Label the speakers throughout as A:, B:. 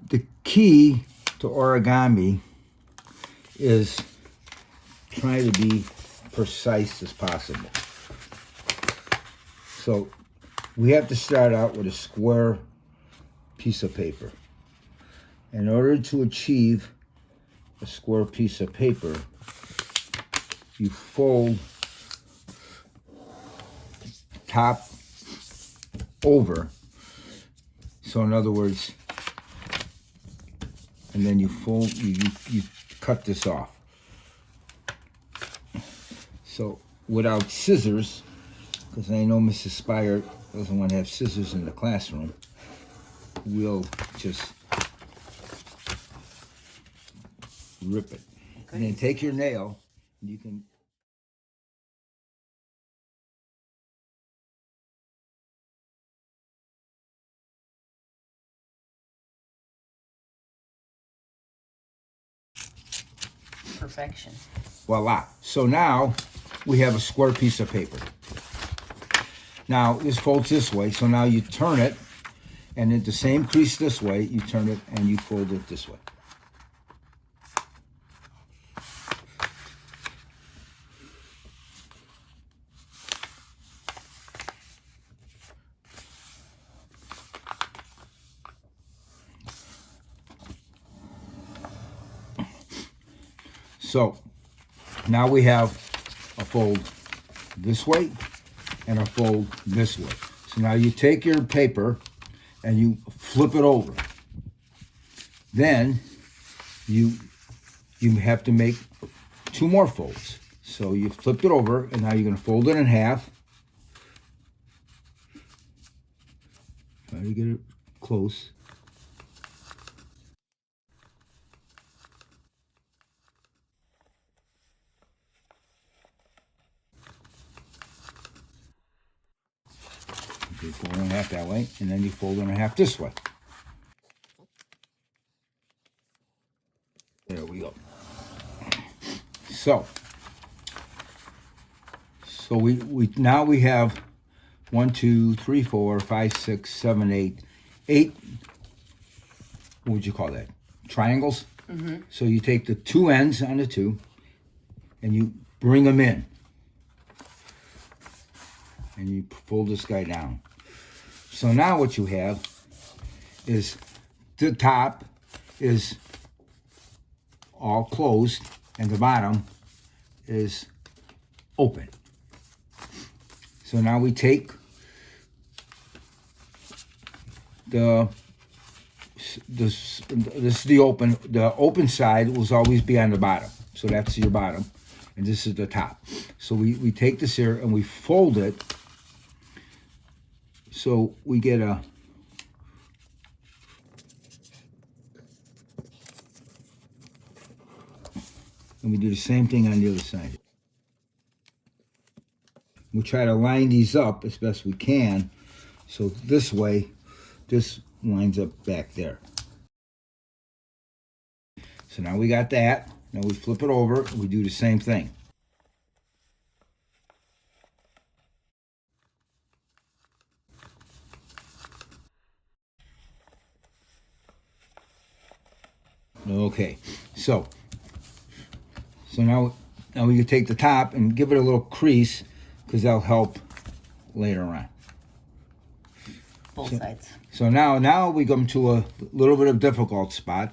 A: The key to origami is try to be precise as possible. So we have to start out with a square piece of paper. In order to achieve a square piece of paper, you fold top over. So in other words, and then you fold, you cut this off. So without scissors, because I know Mrs. Spyer doesn't want to have scissors in the classroom, we'll just rip it. Okay. And then take your nail, and you can
B: perfection.
A: voila. So now we have a square piece of paper. Now this folds this way, so now you turn it, and in the same crease this way, you turn it and you fold it this way. So now we have a fold this way and a fold this way. So now you take your paper and you flip it over. Then you have to make 2 more folds. So you flip it over, and now you're going to fold it in half. Try to get it close. You fold it in half that way, and then you fold it in half this way. There we go. So we now we have 1, 2, 3, 4, 5, 6, 7, 8. What would you call that? Triangles. Mm-hmm. So you take the 2 ends on the 2, and you bring them in, and you fold this guy down. So now what you have is the top is all closed and the bottom is open. So now we take this is the open side will always be on the bottom. So that's your bottom, and this is the top. So we take this here and we fold it. So we get a and we do the same thing on the other side. We try to line these up as best we can, so this way, this lines up back there. So now we got that. Now we flip it over, and we do the same thing. Okay, so now we can take the top and give it a little crease, because that'll help later on.
B: Both sides.
A: So now we come to a little bit of difficult spot,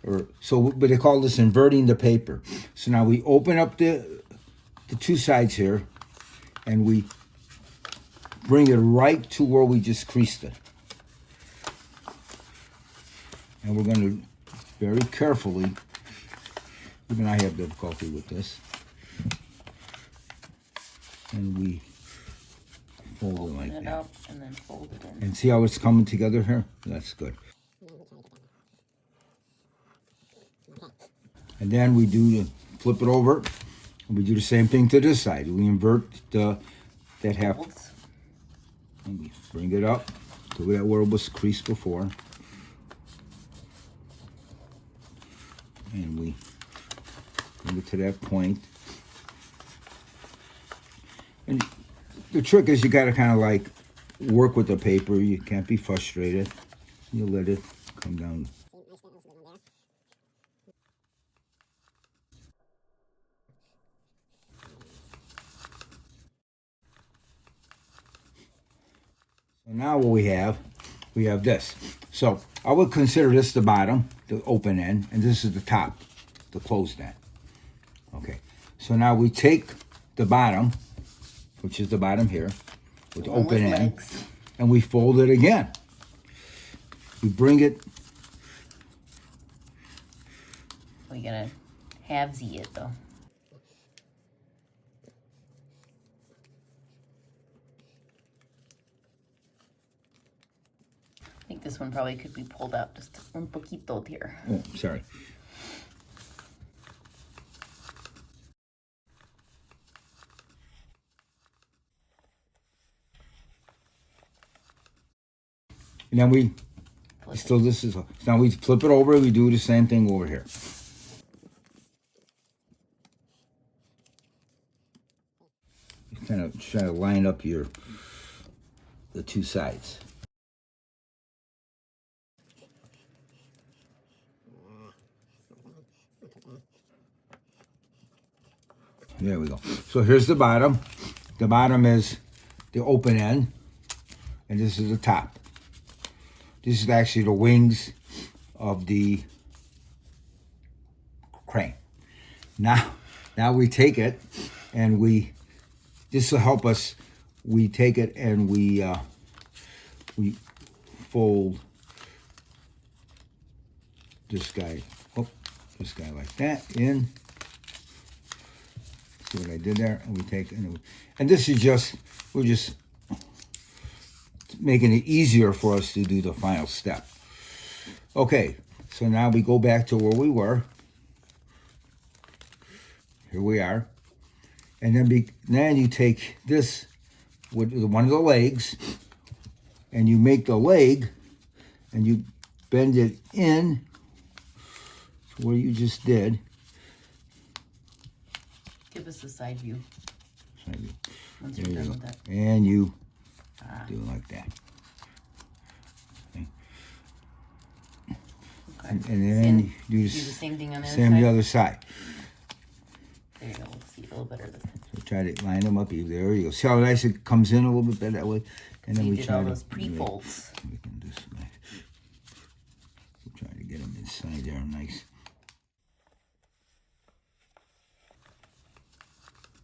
A: but they call this inverting the paper. So now we open up the 2 sides here, and we bring it right to where we just creased it, and we're going to very carefully, even I have difficulty with this, and we fold it like that.
B: Up and then fold it in.
A: And see how it's coming together here? That's good. And then we flip it over, and we do the same thing to this side. We invert that half, and we bring it up to where it was creased before. And we bring it to that point. And the trick is you got to kind of like work with the paper. You can't be frustrated. You let it come down Now what we have this. So I would consider this the bottom, the open end, and this is the top, the closed end. Okay, so now we take the bottom, which is the bottom here, with the open end, and we fold it again. We bring it.
B: We gotta halvesy it though. I think this one probably could be pulled out just un poquito here.
A: Oh, sorry. And then we still, this is, now we flip it over, we do the same thing over here. Kind of try to line up the two sides. There we go. So here's the bottom. The bottom is the open end, and this is the top. This is actually the wings of the crane. Now we take it and this will help us. We take it and we fold this guy like that in. See what I did there? And we take it, and this is just, we're just making it easier for us to do the final step. Okay, so now we go back to where we were. Here we are. And then you take this with one of the legs, and you make the leg, and you bend it in to where you just did.
B: Give us the side view.
A: Side view.
B: Once you're done with that.
A: And you do it like that. Okay. And then you do the
B: same thing on the
A: other side.
B: There you go. We'll see it a little better this time.
A: So try to line them up. There you go. See how nice it comes in a little bit better that way? And then
B: we
A: we
B: did
A: try
B: all
A: to
B: those pre-folds.
A: We can just try to get them inside there nice.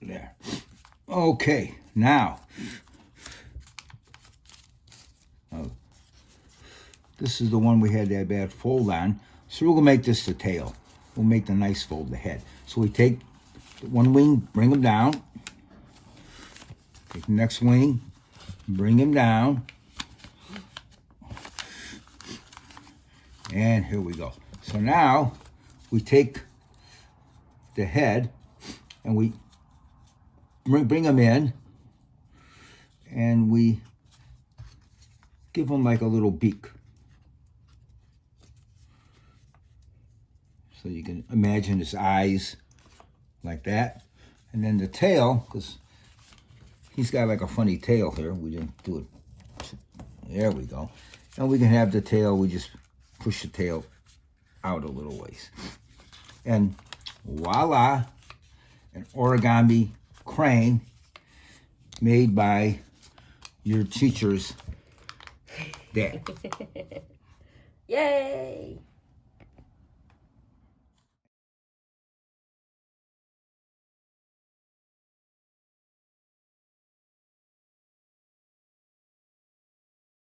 A: There. Okay, now. This is the one we had that bad fold on. So we're going to make this the tail. We'll make the nice fold the head. So we take the one wing, bring them down. Take the next wing, bring him down. And here we go. So now we take the head and we bring them in, and we give them like a little beak. So you can imagine his eyes like that. And then the tail, because he's got like a funny tail here. We didn't do it. There we go. And we can have the tail, we just push the tail out a little ways. And voila, an origami crane made by your teacher's dad.
B: Yay!